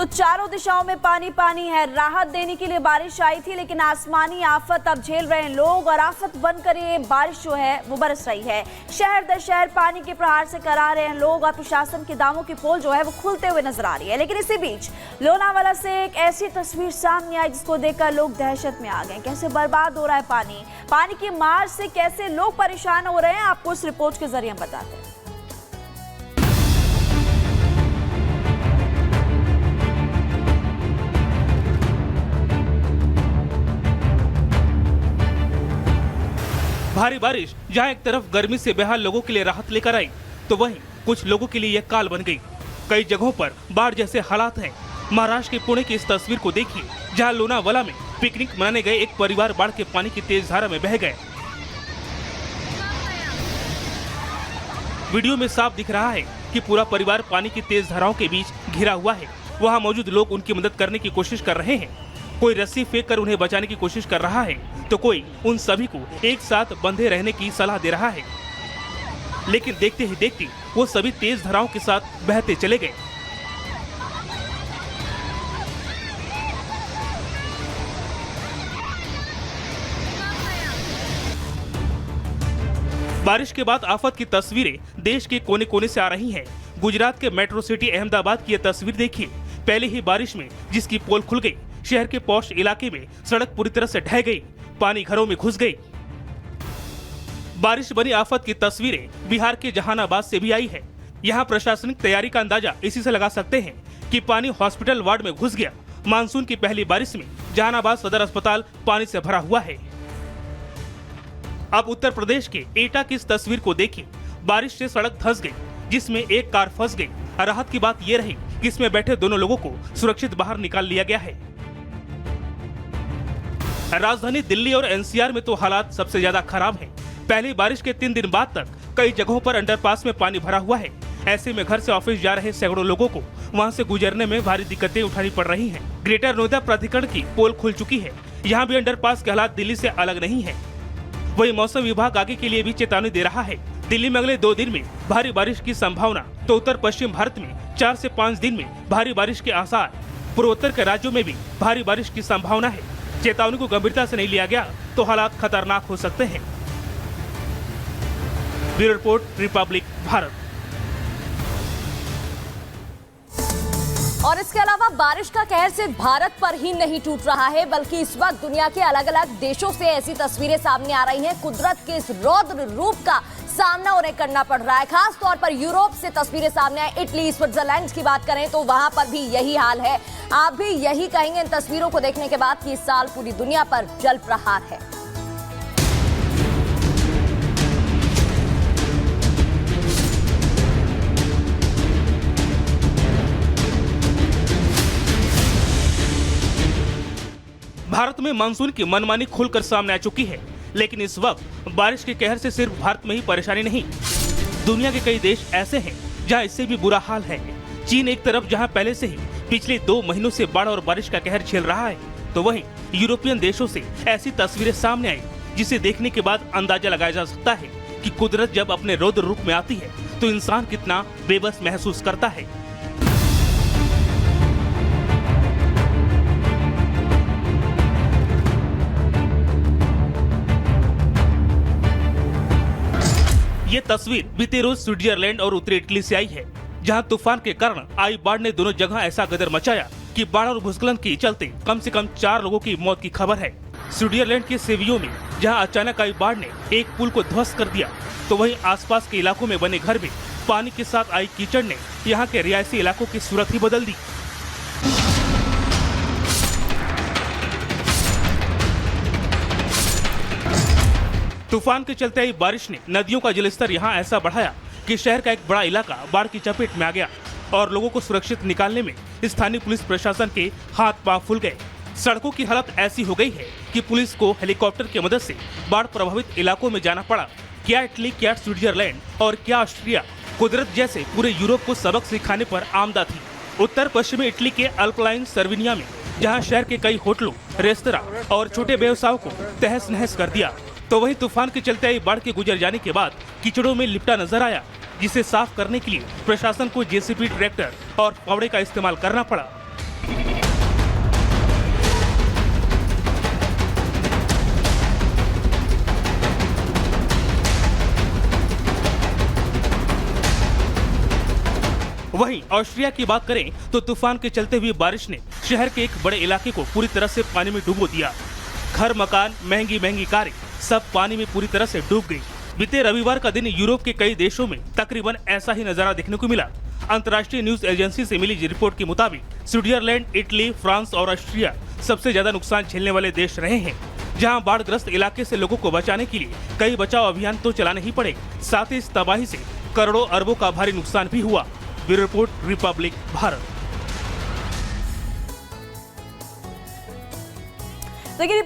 तो चारों दिशाओं में पानी पानी है। राहत देने के लिए बारिश आई थी, लेकिन आसमानी आफत अब झेल रहे हैं लोग और आफत बनकर ये बारिश जो है वो बरस रही है। शहर दर शहर पानी के प्रहार से करा रहे हैं लोग और प्रशासन के दामों की पोल जो है वो खुलते हुए नजर आ रही है। लेकिन इसी बीच लोनावाला से एक ऐसी तस्वीर सामने आई जिसको देखकर लोग दहशत में आ गए। कैसे बर्बाद हो रहा है पानी की मार से कैसे लोग परेशान हो रहे हैं, आपको इस रिपोर्ट के जरिए बताते हैं। भारी बारिश जहां एक तरफ गर्मी से बेहाल लोगों के लिए राहत लेकर आई, तो वहीं कुछ लोगों के लिए यह काल बन गई। कई जगहों पर बाढ़ जैसे हालात हैं। महाराष्ट्र के पुणे की इस तस्वीर को देखिए, जहां लोनावाला में पिकनिक मनाने गए एक परिवार बाढ़ के पानी की तेज धारा में बह गए। वीडियो में साफ दिख रहा है कि पूरा परिवार पानी की तेज धाराओं के बीच घिरा हुआ है। वहां मौजूद लोग उनकी मदद करने की कोशिश कर रहे हैं। कोई रस्सी फेंक कर उन्हें बचाने की कोशिश कर रहा है, तो कोई उन सभी को एक साथ बंधे रहने की सलाह दे रहा है। लेकिन देखते ही देखते वो सभी तेज धाराओं के साथ बहते चले गए। बारिश के बाद आफत की तस्वीरें देश के कोने कोने से आ रही हैं। गुजरात के मेट्रो सिटी अहमदाबाद की यह तस्वीर देखिए। पहले ही बारिश में जिसकी पोल खुल गई, शहर के पॉश इलाके में सड़क पूरी तरह से ढह गई, पानी घरों में घुस गई। बारिश बनी आफत की तस्वीरें बिहार के जहानाबाद से भी आई है। यहाँ प्रशासनिक तैयारी का अंदाजा इसी से लगा सकते हैं कि पानी हॉस्पिटल वार्ड में घुस गया। मानसून की पहली बारिश में जहानाबाद सदर अस्पताल पानी से भरा हुआ है। अब उत्तर प्रदेश के एटा की इस तस्वीर को देखिए। बारिश से सड़क धंस गई, जिसमें एक कार फंस गई। राहत की बात यह रही कि इसमें बैठे दोनों लोगों को सुरक्षित बाहर निकाल लिया गया है। राजधानी दिल्ली और एनसीआर में तो हालात सबसे ज्यादा खराब हैं। पहली बारिश के 3 दिन बाद तक कई जगहों पर अंडरपास में पानी भरा हुआ है। ऐसे में घर से ऑफिस जा रहे सैकड़ों लोगों को वहां से गुजरने में भारी दिक्कतें उठानी पड़ रही हैं। ग्रेटर नोएडा प्राधिकरण की पोल खुल चुकी है। यहाँ भी अंडरपास के हालात दिल्ली से अलग नहीं है। वही मौसम विभाग आगे के लिए भी चेतावनी दे रहा है। दिल्ली में अगले 2 दिन में भारी बारिश की संभावना, तो उत्तर पश्चिम भारत में 4 से 5 दिन में भारी बारिश के आसार। पूर्वोत्तर के राज्यों में भी भारी बारिश की संभावना है। चेतावनी को गंभीरता से नहीं लिया गया तो हालात खतरनाक हो सकते हैं। Bureau report, Republic Bharat. और इसके अलावा बारिश का कहर सिर्फ भारत पर ही नहीं टूट रहा है, बल्कि इस वक्त दुनिया के अलग अलग देशों से ऐसी तस्वीरें सामने आ रही हैं। कुदरत के इस रौद्र रूप का सामना उन्हें करना पड़ रहा है। खास तौर पर यूरोप से तस्वीरें सामने आई। इटली, स्विट्जरलैंड की बात करें तो वहां पर भी यही हाल है। आप भी यही कहेंगे इन तस्वीरों को देखने के बाद कि इस साल पूरी दुनिया पर जल प्रहार है। भारत में मानसून की मनमानी खुलकर सामने आ चुकी है। लेकिन इस वक्त बारिश के कहर से सिर्फ भारत में ही परेशानी नहीं, दुनिया के कई देश ऐसे हैं जहां इससे भी बुरा हाल है। चीन एक तरफ जहां पहले से ही पिछले 2 महीनों से बाढ़ और बारिश का कहर झेल रहा है, तो वहीं यूरोपियन देशों से ऐसी तस्वीरें सामने आई जिसे देखने के बाद अंदाजा लगाया जा सकता है कि कुदरत जब अपने रौद्र रूप में आती है तो इंसान कितना बेबस महसूस करता है। ये तस्वीर बीते रोज स्विट्जरलैंड और उत्तरी इटली से आई है, जहां तूफान के कारण आई बाढ़ ने दोनों जगह ऐसा गदर मचाया कि बाढ़ और भूस्खलन के चलते कम से कम 4 लोगों की मौत की खबर है। स्विट्जरलैंड के सेवियो में जहां अचानक आई बाढ़ ने एक पुल को ध्वस्त कर दिया, तो वहीं आसपास के इलाकों में बने घर में पानी के साथ आई कीचड़ ने यहाँ के रिहायशी इलाकों की सूरत ही बदल दी। तूफान के चलते आई बारिश ने नदियों का जलस्तर यहाँ ऐसा बढ़ाया कि शहर का एक बड़ा इलाका बाढ़ की चपेट में आ गया और लोगों को सुरक्षित निकालने में स्थानीय पुलिस प्रशासन के हाथ पांव फूल गए। सड़कों की हालत ऐसी हो गई है कि पुलिस को हेलीकॉप्टर की मदद से बाढ़ प्रभावित इलाकों में जाना पड़ा। क्या इटली, क्या स्विट्जरलैंड और क्या ऑस्ट्रिया कुदरत जैसे पूरे यूरोप को सबक सिखाने पर आमदा थी। उत्तर पश्चिमी इटली के अल्पलाइन सर्विनिया में जहाँ शहर के कई होटलों, रेस्तरां और छोटे व्यवसायों को तहस नहस कर दिया, तो वहीं तूफान के चलते आई बाढ़ के गुजर जाने के बाद कीचड़ों में लिपटा नजर आया, जिसे साफ करने के लिए प्रशासन को जेसीबी, ट्रैक्टर और फावड़े का इस्तेमाल करना पड़ा। वहीं ऑस्ट्रिया की बात करें तो तूफान के चलते हुए बारिश ने शहर के एक बड़े इलाके को पूरी तरह से पानी में डुबो दिया। घर, मकान, महंगी कारें सब पानी में पूरी तरह से डूब गई। बीते रविवार का दिन यूरोप के कई देशों में तकरीबन ऐसा ही नजारा देखने को मिला। अंतर्राष्ट्रीय न्यूज एजेंसी से मिली रिपोर्ट के मुताबिक स्विट्जरलैंड, इटली, फ्रांस और ऑस्ट्रिया सबसे ज्यादा नुकसान झेलने वाले देश रहे हैं, जहां बाढ़ग्रस्त इलाके से लोगों को बचाने के लिए कई बचाव अभियान तो चलाने ही पड़े। साथ ही इस तबाही से करोड़ों अरबों का भारी नुकसान भी हुआ। Bureau report, Republic Bharat. देखिए